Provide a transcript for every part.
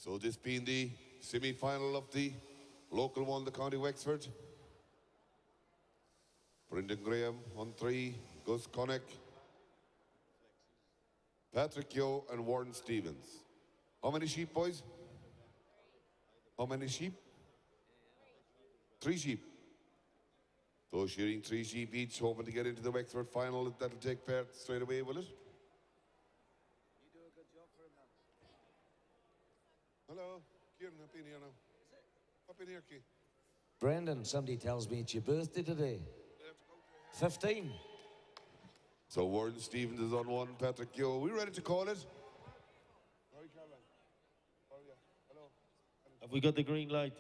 So this being the semi-final of the local one, the County Wexford. Brendan Graham on 3, Gus Connick, Patrick Yo and Warren Stevens. How many sheep, boys? How many sheep? 3 sheep. So shearing 3 sheep each, hoping to get into the Wexford final. That'll take part straight away, will it? You do a good job for him now. Hello, Kieran, up in here now. Up in here, Kieran. Brendan, somebody tells me it's your birthday today. 15. So Warren Stevens is on 1, Patrick Yo. Are we ready to call it? How are you, Caroline? How are you? Hello. Have we got the green light?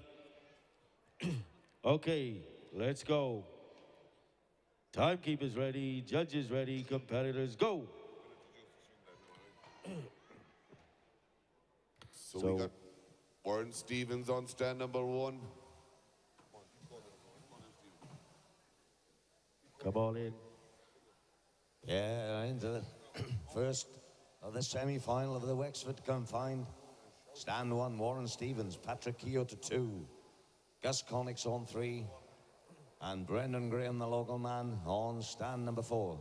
Okay, let's go. Timekeepers ready, judges ready, competitors go. So we got Warren Stevens on stand number 1. Come on in. Yeah, into the first of the semi-final of the Wexford Confined. Stand 1, Warren Stevens, Patrick Keogh to 2. Gus Connick's on 3. And Brendan Graham, the local man, on stand number 4.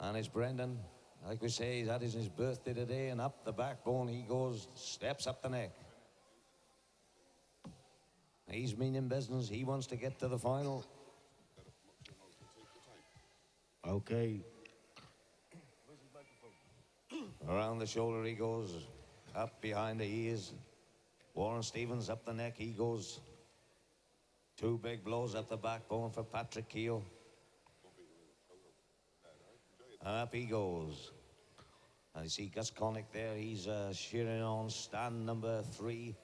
And it's Brendan. Like we say, he's had his birthday today, and up the backbone he goes, steps up the neck. He's meaning business. He wants to get to the final. Okay. Around the shoulder he goes, up behind the ears. Warren Stevens up the neck he goes. 2 big blows up the backbone for Patrick Keogh. Up he goes. I see Gus Connick there. He's shearing on stand number 3.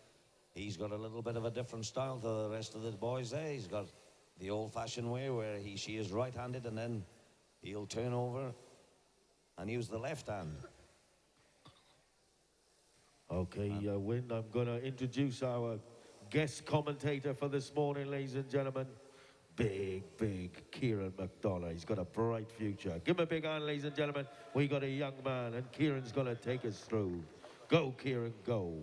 He's got a little bit of a different style to the rest of the boys there. He's got the old-fashioned way where he shears right-handed and then he'll turn over and use the left hand. Okay, Win, I'm going to introduce our guest commentator for this morning, ladies and gentlemen. Big Kieran McDonough. He's got a bright future. Give him a big hand, ladies and gentlemen. We got a young man, and Kieran's going to take us through. Go, Kieran, go.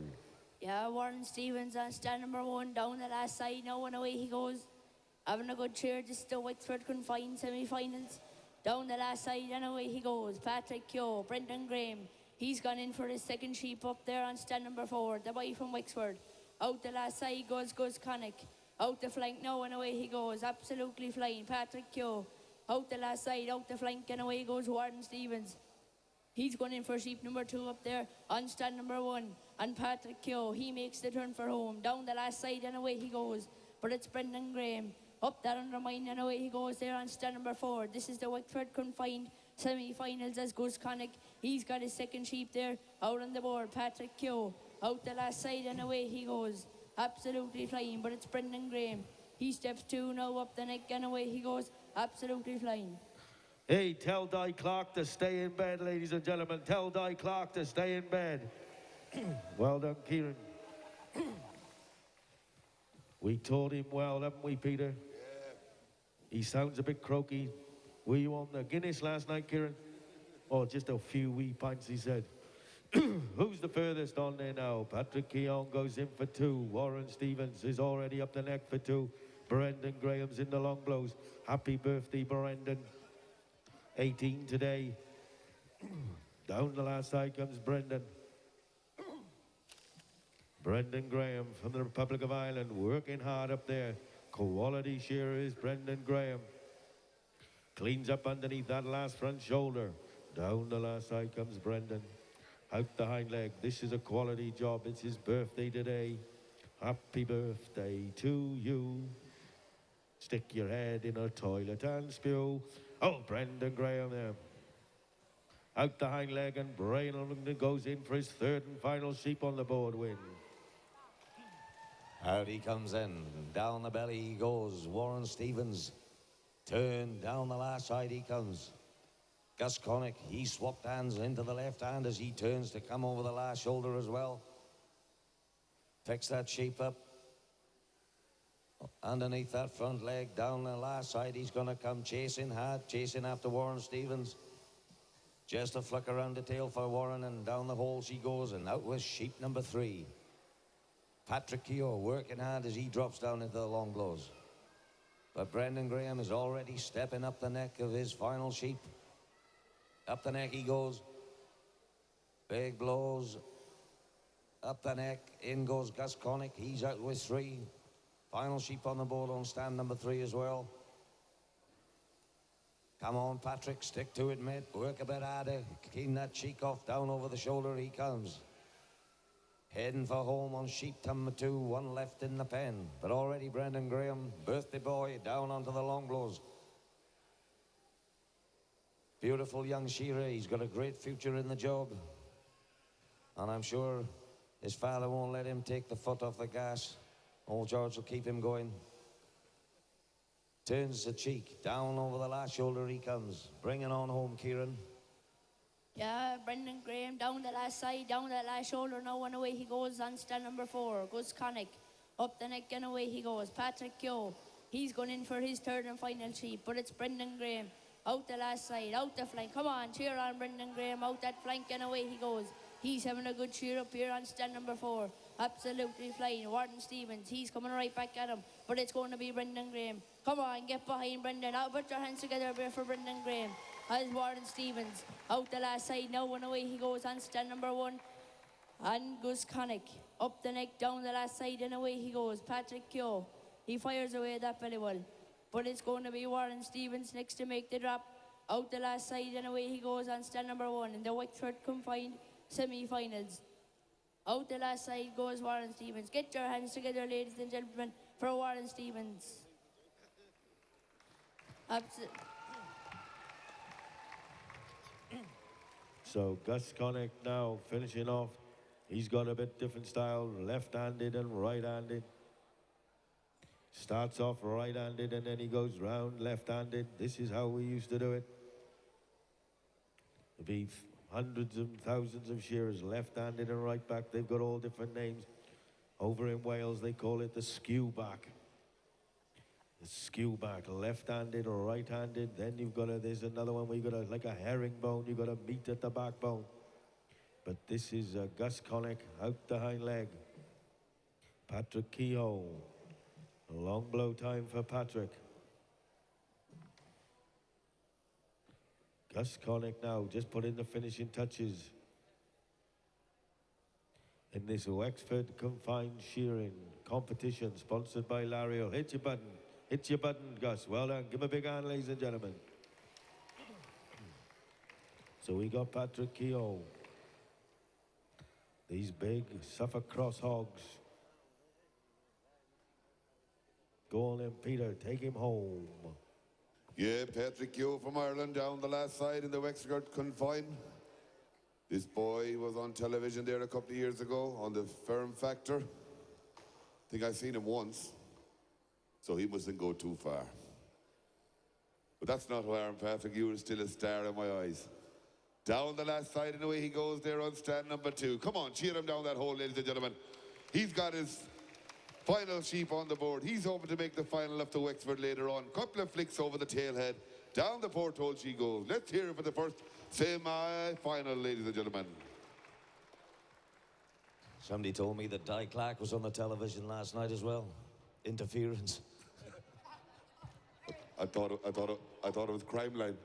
Yeah, Warren Stevens on stand number 1, down the last side now, and away he goes. Having a good cheer, this is the Wexford Confined semi-finals. Down the last side and away he goes. Patrick Keogh, Brendan Graham. He's gone in for his second sheep up there on stand number 4, the boy from Wexford. Out the last side goes Gus Connick. Out the flank now and away he goes, absolutely flying. Patrick Keogh. Out the last side, out the flank and away goes Warren Stevens. He's going in for sheep number 2 up there on stand number 1. And Patrick Keogh, he makes the turn for home. Down the last side and away he goes. But it's Brendan Graham. Up that undermine and away he goes there on stand number 4. This is the Wexford Confined semi-finals as Gus Connick. He's got his second sheep there out on the board. Patrick Keogh. Out the last side and away he goes. Absolutely flying, but it's Brendan Graham. He steps 2 now up the neck and away he goes. Absolutely flying. Hey, tell Di Clark to stay in bed, ladies and gentlemen. Tell Di Clark to stay in bed. Well done, Kieran. We taught him well, haven't we, Peter? Yeah. He sounds a bit croaky. Were you on the Guinness last night, Kieran? Oh, just a few wee pints, he said. Who's the furthest on there now? Patrick Keogh goes in for 2. Warren Stevens is already up the neck for 2. Brendan Graham's in the long blows. Happy birthday, Brendan. 18 today. Down the last side comes Brendan. Brendan Graham from the Republic of Ireland, working hard up there. Quality shearer is Brendan Graham. Cleans up underneath that last front shoulder. Down the last side comes Brendan. Out the hind leg. This is a quality job. It's his birthday today. Happy birthday to you. Stick your head in a toilet and spew. Oh, Brendan Graham there. Out the hind leg, and Brendan goes in for his 3rd and final sheep on the board win. Out he comes in. Down the belly he goes. Warren Stevens. Turn down the last side he comes. Gus Connick, he swapped hands into the left hand as he turns to come over the last shoulder as well. Picks that sheep up. Underneath that front leg, down the last side, he's going to come chasing hard, chasing after Warren Stevens. Just a flick around the tail for Warren, and down the hole she goes, and out with sheep number 3. Patrick Keogh working hard as he drops down into the long blows. But Brendan Graham is already stepping up the neck of his final sheep. Up the neck he goes. Big blows. Up the neck. In goes Gus Connick. He's out with 3. Final sheep on the board on stand number 3 as well. Come on, Patrick. Stick to it, mate. Work a bit harder. Clean that cheek off. Down over the shoulder he comes. Heading for home on sheep number 2, 1 left in the pen. But already Brendan Graham, birthday boy, down onto the long blows. Beautiful young shearer. He's got a great future in the job. And I'm sure his father won't let him take the foot off the gas. Old George will keep him going. Turns the cheek. Down over the last shoulder he comes. Bringing on home, Kieran. Yeah, Brendan Graham down the last side, down the last shoulder now, and away he goes on stand number 4. Gus Connick. Up the neck and away he goes. Patrick Keogh. He's going in for his 3rd and final sheep, but it's Brendan Graham. Out the last side, out the flank. Come on, cheer on Brendan Graham. Out that flank and away he goes. He's having a good cheer up here on stand number 4. Absolutely flying. Warden Stevens, he's coming right back at him. But it's going to be Brendan Graham. Come on, get behind Brendan. Now put your hands together for Brendan Graham. As Warden Stevens out the last side now, and away he goes on stand number 1. And Gus Connick. Up the neck, down the last side, and away he goes. Patrick Keogh. He fires away that belly well. But it's going to be Warren Stevens next to make the drop. Out the last side, and away he goes on stand number 1 in the Wexford Confined semi-finals. Out the last side goes Warren Stevens. Get your hands together, ladies and gentlemen, for Warren Stevens. So Gus Connick now finishing off. He's got a bit different style, left-handed and right-handed. Starts off right-handed and then he goes round left-handed. This is how we used to do it. There'll be hundreds and thousands of shearers, left-handed and right back. They've got all different names. Over in Wales, they call it the skew back. The skew back, left-handed or right-handed. Then you've got there's another one where you've got like a herringbone. You've got a meat at the backbone. But this is Gus Connick out the hind leg. Patrick Keogh. A long blow time for Patrick. Gus Connick now just put in the finishing touches in this Wexford Confined Shearing competition sponsored by Lariel. Hit your button. Hit your button, Gus. Well done. Give him a big hand, ladies and gentlemen. So we got Patrick Keogh. These big Suffolk Cross hogs. Go on then, Peter. Take him home. Yeah, Patrick Keogh from Ireland down the last side in the Wexford Confined. This boy was on television there a couple of years ago on the Firm Factor. I think I've seen him once, so he mustn't go too far. But that's not why Patrick Keogh is still a star in my eyes. Down the last side and away he goes there on stand number 2. Come on, cheer him down that hole, ladies and gentlemen. He's got his final sheep on the board. He's hoping to make the final up to Wexford later on. Couple of flicks over the tailhead. Down the porthole she goes. Let's hear it for the first semi-final, ladies and gentlemen. Somebody told me that Di Clark was on the television last night as well. Interference. I thought it was Crime Line.